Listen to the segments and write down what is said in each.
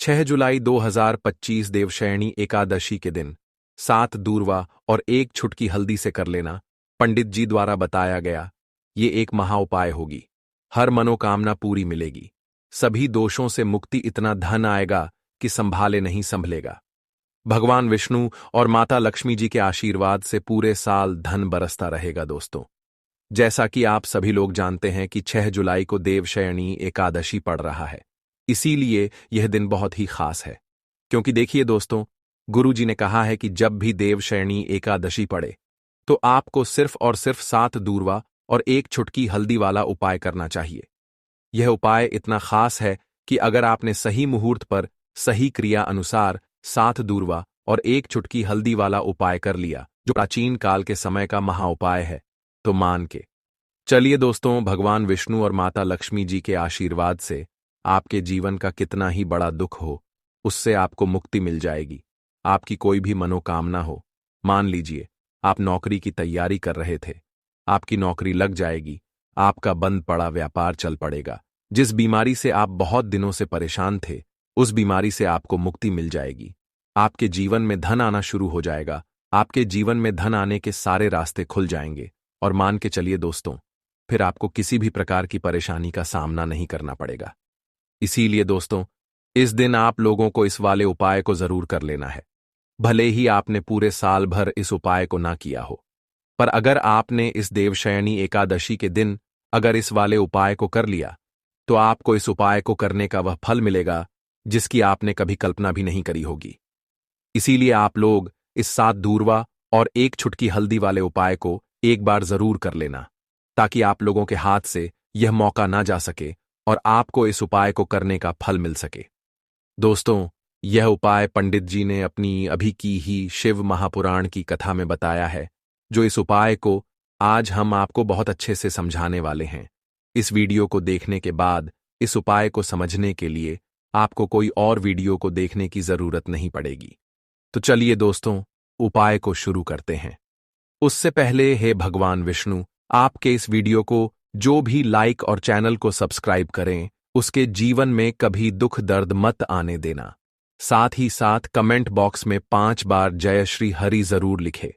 6 जुलाई 2025 देवशयनी एकादशी के दिन 7 दूर्वा और 1 छुटकी हल्दी से कर लेना पंडित जी द्वारा बताया गया ये एक महा उपाय होगी। हर मनोकामना पूरी मिलेगी, सभी दोषों से मुक्ति, इतना धन आएगा कि संभाले नहीं संभलेगा। भगवान विष्णु और माता लक्ष्मी जी के आशीर्वाद से पूरे साल धन बरसता रहेगा। दोस्तों, जैसा कि आप सभी लोग जानते हैं कि 6 जुलाई को देवशयनी एकादशी पड़ रहा है, इसीलिए यह दिन बहुत ही खास है। क्योंकि देखिए दोस्तों, गुरु जी ने कहा है कि जब भी देवशयनी एकादशी पड़े तो आपको सिर्फ और सिर्फ 7 दूर्वा और 1 छुटकी हल्दी वाला उपाय करना चाहिए। यह उपाय इतना खास है कि अगर आपने सही मुहूर्त पर सही क्रिया अनुसार 7 दूर्वा और 1 छुटकी हल्दी वाला उपाय कर लिया, जो प्राचीन काल के समय का महा उपाय है, तो मान के चलिए दोस्तों, भगवान विष्णु और माता लक्ष्मी जी के आशीर्वाद से आपके जीवन का कितना ही बड़ा दुख हो, उससे आपको मुक्ति मिल जाएगी। आपकी कोई भी मनोकामना हो, मान लीजिए आप नौकरी की तैयारी कर रहे थे, आपकी नौकरी लग जाएगी, आपका बंद पड़ा व्यापार चल पड़ेगा, जिस बीमारी से आप बहुत दिनों से परेशान थे उस बीमारी से आपको मुक्ति मिल जाएगी। आपके जीवन में धन आना शुरू हो जाएगा, आपके जीवन में धन आने के सारे रास्ते खुल जाएंगे और मान के चलिए दोस्तों, फिर आपको किसी भी प्रकार की परेशानी का सामना नहीं करना पड़ेगा। इसीलिए दोस्तों, इस दिन आप लोगों को इस वाले उपाय को जरूर कर लेना है। भले ही आपने पूरे साल भर इस उपाय को ना किया हो, पर अगर आपने इस देवशयनी एकादशी के दिन अगर इस वाले उपाय को कर लिया तो आपको इस उपाय को करने का वह फल मिलेगा जिसकी आपने कभी कल्पना भी नहीं करी होगी। इसीलिए आप लोग इस 7 दूर्वा और 1 छुटकी हल्दी वाले उपाय को एक बार जरूर कर लेना, ताकि आप लोगों के हाथ से यह मौका ना जा सके और आपको इस उपाय को करने का फल मिल सके। दोस्तों, यह उपाय पंडित जी ने अपनी अभी की ही शिव महापुराण की कथा में बताया है, जो इस उपाय को आज हम आपको बहुत अच्छे से समझाने वाले हैं। इस वीडियो को देखने के बाद इस उपाय को समझने के लिए आपको कोई और वीडियो को देखने की जरूरत नहीं पड़ेगी। तो चलिए दोस्तों, उपाय को शुरू करते हैं। उससे पहले हे भगवान विष्णु, आपके इस वीडियो को जो भी लाइक और चैनल को सब्सक्राइब करें, उसके जीवन में कभी दुख दर्द मत आने देना। साथ ही साथ कमेंट बॉक्स में 5 बार जय श्री हरि जरूर लिखे,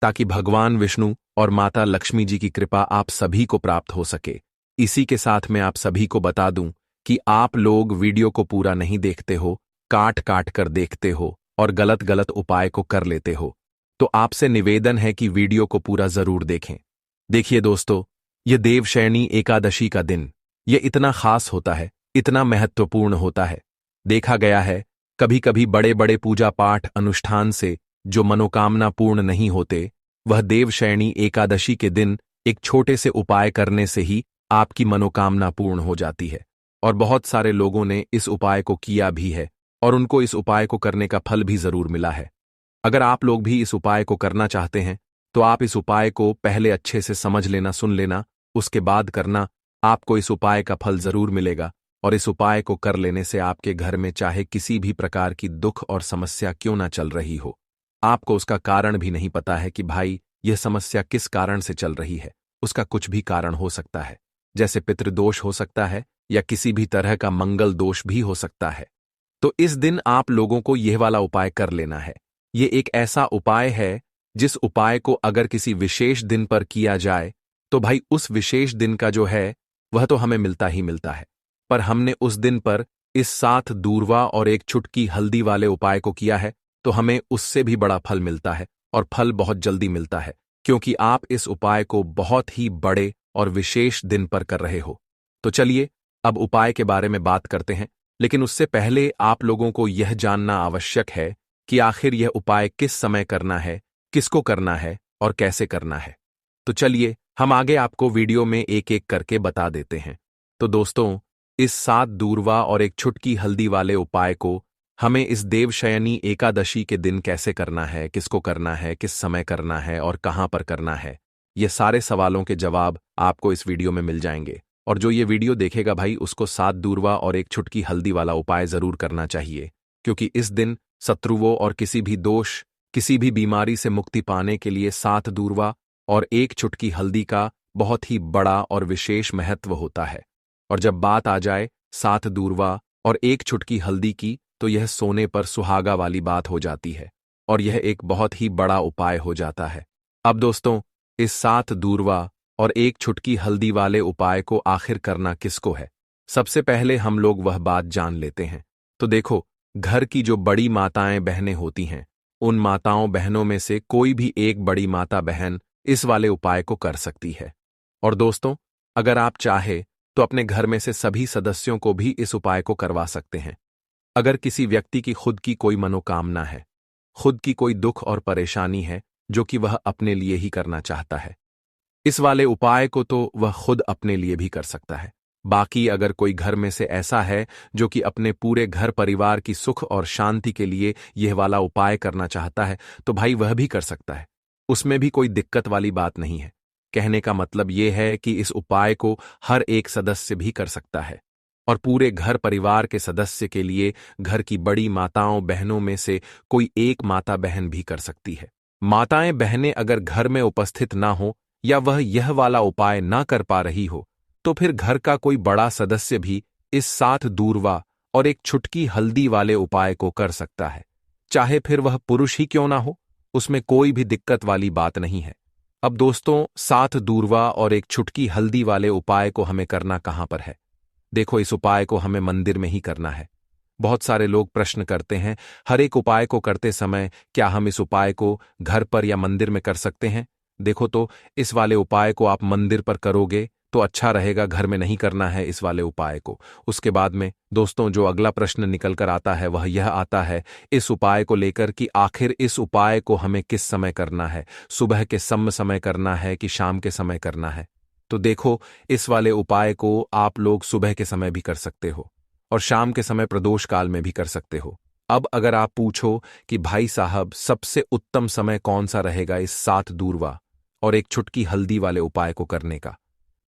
ताकि भगवान विष्णु और माता लक्ष्मी जी की कृपा आप सभी को प्राप्त हो सके। इसी के साथ मैं आप सभी को बता दूं कि आप लोग वीडियो को पूरा नहीं देखते हो, काट काट कर देखते हो और गलत गलत उपाय को कर लेते हो, तो आपसे निवेदन है कि वीडियो को पूरा जरूर देखें। देखिए दोस्तों, यह देवशयनी एकादशी का दिन यह इतना खास होता है, इतना महत्वपूर्ण होता है। देखा गया है कभी कभी बड़े बड़े पूजा पाठ अनुष्ठान से जो मनोकामना पूर्ण नहीं होते, वह देवशयनी एकादशी के दिन एक छोटे से उपाय करने से ही आपकी मनोकामना पूर्ण हो जाती है। और बहुत सारे लोगों ने इस उपाय को किया भी है और उनको इस उपाय को करने का फल भी जरूर मिला है। अगर आप लोग भी इस उपाय को करना चाहते हैं तो आप इस उपाय को पहले अच्छे से समझ लेना, सुन लेना, उसके बाद करना। आपको इस उपाय का फल जरूर मिलेगा और इस उपाय को कर लेने से आपके घर में चाहे किसी भी प्रकार की दुख और समस्या क्यों ना चल रही हो, आपको उसका कारण भी नहीं पता है कि भाई यह समस्या किस कारण से चल रही है, उसका कुछ भी कारण हो सकता है, जैसे पितृदोष हो सकता है या किसी भी तरह का मंगल दोष भी हो सकता है। तो इस दिन आप लोगों को यह वाला उपाय कर लेना है। यह एक ऐसा उपाय है जिस उपाय को अगर किसी विशेष दिन पर किया जाए तो भाई उस विशेष दिन का जो है वह तो हमें मिलता ही मिलता है, पर हमने उस दिन पर इस 7 दूर्वा और 1 छुटकी हल्दी वाले उपाय को किया है तो हमें उससे भी बड़ा फल मिलता है और फल बहुत जल्दी मिलता है, क्योंकि आप इस उपाय को बहुत ही बड़े और विशेष दिन पर कर रहे हो। तो चलिए अब उपाय के बारे में बात करते हैं, लेकिन उससे पहले आप लोगों को यह जानना आवश्यक है कि आखिर यह उपाय किस समय करना है, किसको करना है और कैसे करना है। तो चलिए हम आगे आपको वीडियो में एक एक करके बता देते हैं। तो दोस्तों, इस 7 दूर्वा और 1 छुटकी हल्दी वाले उपाय को हमें इस देवशयनी एकादशी के दिन कैसे करना है, किसको करना है, किस समय करना है और कहां पर करना है, ये सारे सवालों के जवाब आपको इस वीडियो में मिल जाएंगे। और जो ये वीडियो देखेगा भाई, उसको 7 दूर्वा और 1 छुटकी हल्दी वाला उपाय जरूर करना चाहिए, क्योंकि इस दिन शत्रुओं और किसी भी दोष, किसी भी बीमारी से मुक्ति पाने के लिए 7 दूर्वा और 1 छुटकी हल्दी का बहुत ही बड़ा और विशेष महत्व होता है। और जब बात आ जाए 7 दूर्वा और 1 छुटकी हल्दी की, तो यह सोने पर सुहागा वाली बात हो जाती है और यह एक बहुत ही बड़ा उपाय हो जाता है। अब दोस्तों, इस 7 दूर्वा और एक चुटकी हल्दी वाले उपाय को आखिर करना किसको है? सबसे पहले हम लोग वह बात जान लेते हैं। तो देखो, घर की जो बड़ी माताएं बहनें होती हैं, उन माताओं बहनों में से कोई भी एक बड़ी माता बहन इस वाले उपाय को कर सकती है। और दोस्तों, अगर आप चाहे तो अपने घर में से सभी सदस्यों को भी इस उपाय को करवा सकते हैं। अगर किसी व्यक्ति की खुद की कोई मनोकामना है, खुद की कोई दुख और परेशानी है जो कि वह अपने लिए ही करना चाहता है, इस वाले उपाय को तो वह खुद अपने लिए भी कर सकता है। बाकी अगर कोई घर में से ऐसा है जो कि अपने पूरे घर परिवार की सुख और शांति के लिए यह वाला उपाय करना चाहता है, तो भाई वह भी कर सकता है। उसमें भी कोई दिक्कत वाली बात नहीं है। कहने का मतलब यह है कि इस उपाय को हर एक सदस्य भी कर सकता है और पूरे घर परिवार के सदस्य के लिए घर की बड़ी माताओं बहनों में से कोई एक माता बहन भी कर सकती है। माताएं बहनें अगर घर में उपस्थित ना हो या वह यह वाला उपाय ना कर पा रही हो, तो फिर घर का कोई बड़ा सदस्य भी इस 7 दूर्वा और एक चुटकी हल्दी वाले उपाय को कर सकता है। चाहे फिर वह पुरुष ही क्यों ना हो, उसमें कोई भी दिक्कत वाली बात नहीं है। अब दोस्तों, 7 दूर्वा और एक चुटकी हल्दी वाले उपाय को हमें करना कहां पर है? देखो, इस उपाय को हमें मंदिर में ही करना है। बहुत सारे लोग प्रश्न करते हैं, हर एक उपाय को करते समय क्या हम इस उपाय को घर पर या मंदिर में कर सकते हैं? देखो, तो इस वाले उपाय को आप मंदिर पर करोगे तो अच्छा रहेगा, घर में नहीं करना है इस वाले उपाय को। उसके बाद में दोस्तों, जो अगला प्रश्न निकल कर आता है वह यह आता है इस उपाय को लेकर कि आखिर इस उपाय को हमें किस समय करना है? सुबह के समय करना है कि शाम के समय करना है? तो देखो, इस वाले उपाय को आप लोग सुबह के समय भी कर सकते हो और शाम के समय प्रदोष काल में भी कर सकते हो। अब अगर आप पूछो कि भाई साहब, सबसे उत्तम समय कौन सा रहेगा इस 7 दूर्वा और एक चुटकी हल्दी वाले उपाय को करने का,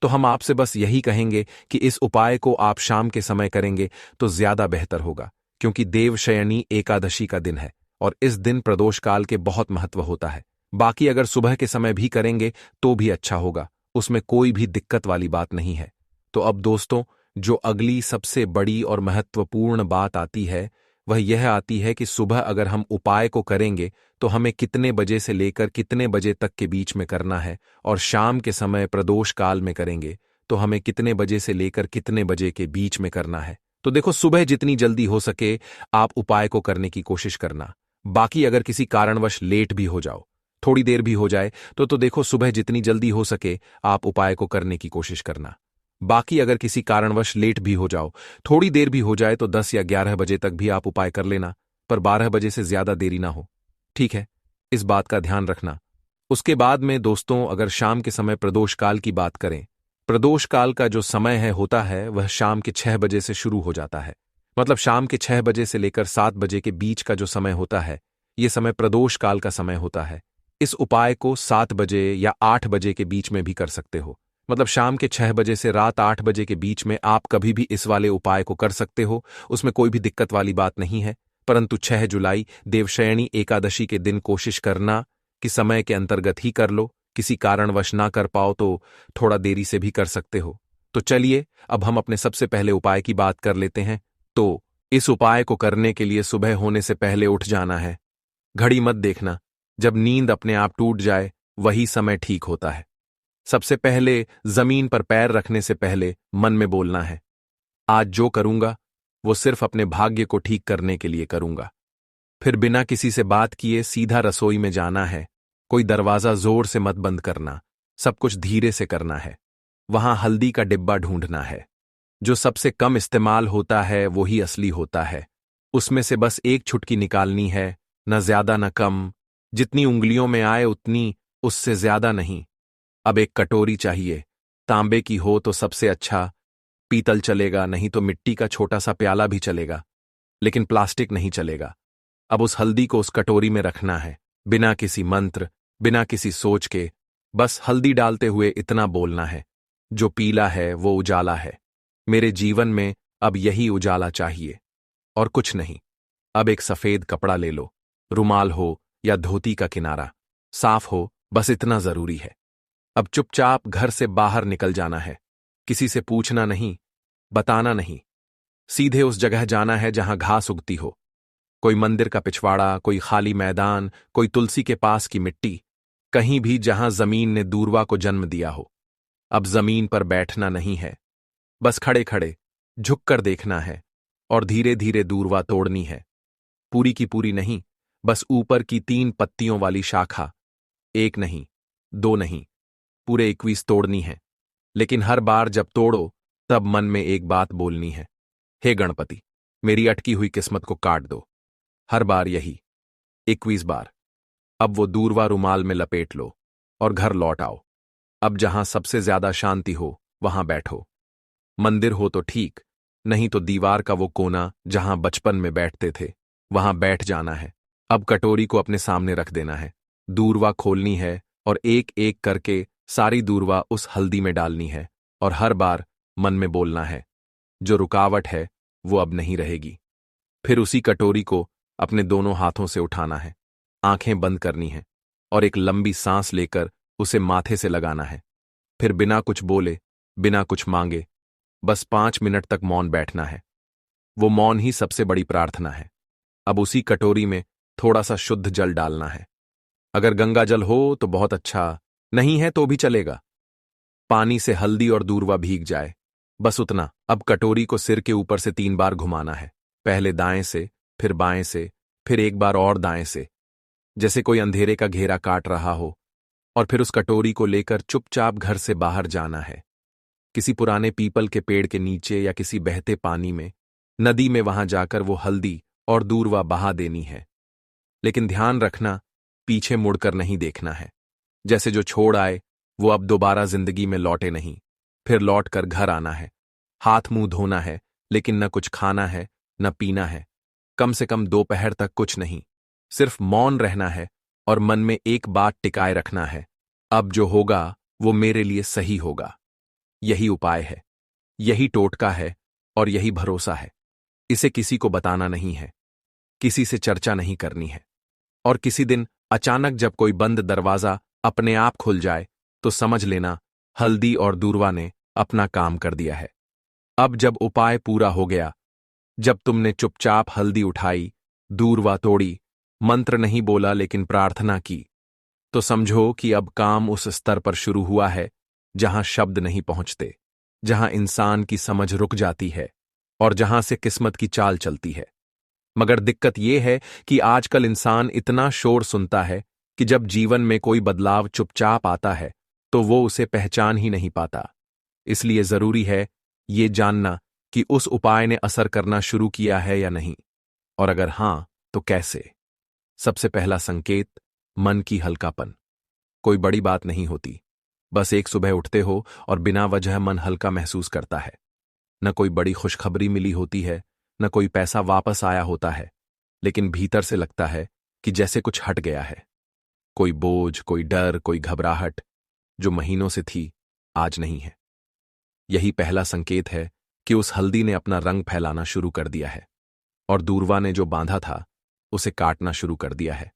तो हम आपसे बस यही कहेंगे कि इस उपाय को आप शाम के समय करेंगे तो ज्यादा बेहतर होगा, क्योंकि देवशयनी एकादशी का दिन है और इस दिन प्रदोष काल के बहुत महत्व होता है। बाकी अगर सुबह के समय भी करेंगे तो भी अच्छा होगा, उसमें कोई भी दिक्कत वाली बात नहीं है। तो अब दोस्तों, जो अगली सबसे बड़ी और महत्वपूर्ण बात आती है वह यह आती है कि सुबह अगर हम उपाय को करेंगे तो हमें कितने बजे से लेकर कितने बजे तक के बीच में करना है, और शाम के समय प्रदोष काल में करेंगे तो हमें कितने बजे से लेकर कितने बजे के बीच में करना है। तो देखो, सुबह जितनी जल्दी हो सके आप उपाय को करने की कोशिश करना। बाकी अगर किसी कारणवश लेट भी हो जाओ, थोड़ी देर भी हो जाए, तो देखो, सुबह जितनी जल्दी हो सके आप उपाय को करने की कोशिश करना। बाकी अगर किसी कारणवश लेट भी हो जाओ, थोड़ी देर भी हो जाए, तो 10 या 11 बजे तक भी आप उपाय कर लेना, पर 12 बजे से ज्यादा देरी ना हो। ठीक है, इस बात का ध्यान रखना। उसके बाद में दोस्तों, अगर शाम के समय प्रदोष काल की बात करें, प्रदोष काल का जो समय होता है वह शाम के 6 बजे से शुरू हो जाता है। मतलब शाम के 6 बजे से लेकर 7 बजे के बीच का जो समय होता है, यह समय प्रदोष काल का समय होता है। इस उपाय को 7 बजे या 8 बजे के बीच में भी कर सकते हो। मतलब शाम के 6 बजे से रात 8 बजे के बीच में आप कभी भी इस वाले उपाय को कर सकते हो, उसमें कोई भी दिक्कत वाली बात नहीं है। परंतु 6 जुलाई देवशयनी एकादशी के दिन कोशिश करना कि समय के अंतर्गत ही कर लो। किसी कारणवश ना कर पाओ तो थोड़ा देरी से भी कर सकते हो। तो चलिए, अब हम अपने सबसे पहले उपाय की बात कर लेते हैं। तो इस उपाय को करने के लिए सुबह होने से पहले उठ जाना है। घड़ी मत देखना, जब नींद अपने आप टूट जाए वही समय ठीक होता है। सबसे पहले जमीन पर पैर रखने से पहले मन में बोलना है, आज जो करूंगा वो सिर्फ अपने भाग्य को ठीक करने के लिए करूंगा। फिर बिना किसी से बात किए सीधा रसोई में जाना है। कोई दरवाजा जोर से मत बंद करना, सब कुछ धीरे से करना है। वहां हल्दी का डिब्बा ढूंढना है। जो सबसे कम इस्तेमाल होता है वो ही असली होता है। उसमें से बस एक चुटकी निकालनी है, न ज्यादा न कम, जितनी उंगलियों में आए उतनी, उससे ज्यादा नहीं। अब एक कटोरी चाहिए, तांबे की हो तो सबसे अच्छा, पीतल चलेगा, नहीं तो मिट्टी का छोटा सा प्याला भी चलेगा, लेकिन प्लास्टिक नहीं चलेगा। अब उस हल्दी को उस कटोरी में रखना है, बिना किसी मंत्र, बिना किसी सोच के। बस हल्दी डालते हुए इतना बोलना है, जो पीला है वो उजाला है। मेरे जीवन में अब यही उजाला चाहिए और कुछ नहीं। अब एक सफेद कपड़ा ले लो, रुमाल हो या धोती का किनारा, साफ हो, बस इतना जरूरी है। अब चुपचाप घर से बाहर निकल जाना है। किसी से पूछना नहीं, बताना नहीं, सीधे उस जगह जाना है जहां घास उगती हो, कोई मंदिर का पिछवाड़ा, कोई खाली मैदान, कोई तुलसी के पास की मिट्टी, कहीं भी जहां जमीन ने दूरवा को जन्म दिया हो। अब जमीन पर बैठना नहीं है, बस खड़े खड़े झुककर देखना है और धीरे धीरे दूरवा तोड़नी है। पूरी की पूरी नहीं, बस ऊपर की 3 पत्तियों वाली शाखा, एक नहीं, 2 नहीं, पूरे 21 तोड़नी है। लेकिन हर बार जब तोड़ो तब मन में एक बात बोलनी है, हे गणपति, मेरी अटकी हुई किस्मत को काट दो। हर बार यही, 21 बार। अब वो दूरवा रुमाल में लपेट लो और घर लौट आओ। अब जहां सबसे ज्यादा शांति हो वहां बैठो। मंदिर हो तो ठीक, नहीं तो दीवार का वो कोना जहां बचपन में बैठते थे वहां बैठ जाना है। अब कटोरी को अपने सामने रख देना है, दूरवा खोलनी है और एक एक करके सारी दूरवा उस हल्दी में डालनी है और हर बार मन में बोलना है, जो रुकावट है वो अब नहीं रहेगी। फिर उसी कटोरी को अपने दोनों हाथों से उठाना है, आंखें बंद करनी है और एक लंबी सांस लेकर उसे माथे से लगाना है। फिर बिना कुछ बोले, बिना कुछ मांगे, बस 5 मिनट तक मौन बैठना है। वो मौन ही सबसे बड़ी प्रार्थना है। अब उसी कटोरी में थोड़ा सा शुद्ध जल डालना है। अगर गंगा जल हो तो बहुत अच्छा, नहीं है तो भी चलेगा। पानी से हल्दी और दूरवा भीग जाए, बस उतना। अब कटोरी को सिर के ऊपर से 3 बार घुमाना है, पहले दाएं से, फिर बाएं से, फिर एक बार और दाएं से, जैसे कोई अंधेरे का घेरा काट रहा हो। और फिर उस कटोरी को लेकर चुपचाप घर से बाहर जाना है, किसी पुराने पीपल के पेड़ के नीचे या किसी बहते पानी में, नदी में, वहां जाकर वो हल्दी और दूरवा बहा देनी है। लेकिन ध्यान रखना, पीछे मुड़कर नहीं देखना है। जैसे जो छोड़ आए वो अब दोबारा जिंदगी में लौटे नहीं। फिर लौट कर घर आना है, हाथ मुंह धोना है, लेकिन न कुछ खाना है न पीना है। कम से कम दोपहर तक कुछ नहीं, सिर्फ मौन रहना है और मन में एक बात टिकाए रखना है, अब जो होगा वो मेरे लिए सही होगा। यही उपाय है, यही टोटका है और यही भरोसा है। इसे किसी को बताना नहीं है, किसी से चर्चा नहीं करनी है। और किसी दिन अचानक जब कोई बंद दरवाजा अपने आप खुल जाए तो समझ लेना, हल्दी और दूरवा ने अपना काम कर दिया है। अब जब उपाय पूरा हो गया, जब तुमने चुपचाप हल्दी उठाई, दूरवा तोड़ी, मंत्र नहीं बोला लेकिन प्रार्थना की, तो समझो कि अब काम उस स्तर पर शुरू हुआ है जहां शब्द नहीं पहुंचते, जहां इंसान की समझ रुक जाती है और जहां से किस्मत की चाल चलती है। मगर दिक्कत यह है कि आजकल इंसान इतना शोर सुनता है कि जब जीवन में कोई बदलाव चुपचाप आता है तो वो उसे पहचान ही नहीं पाता। इसलिए जरूरी है ये जानना कि उस उपाय ने असर करना शुरू किया है या नहीं, और अगर हां तो कैसे। सबसे पहला संकेत, मन की हल्कापन। कोई बड़ी बात नहीं होती, बस एक सुबह उठते हो और बिना वजह मन हल्का महसूस करता है। न कोई बड़ी खुशखबरी मिली होती है, न कोई पैसा वापस आया होता है, लेकिन भीतर से लगता है कि जैसे कुछ हट गया है। कोई बोझ, कोई डर, कोई घबराहट जो महीनों से थी आज नहीं है। यही पहला संकेत है कि उस हल्दी ने अपना रंग फैलाना शुरू कर दिया है और दूरवा ने जो बांधा था उसे काटना शुरू कर दिया है।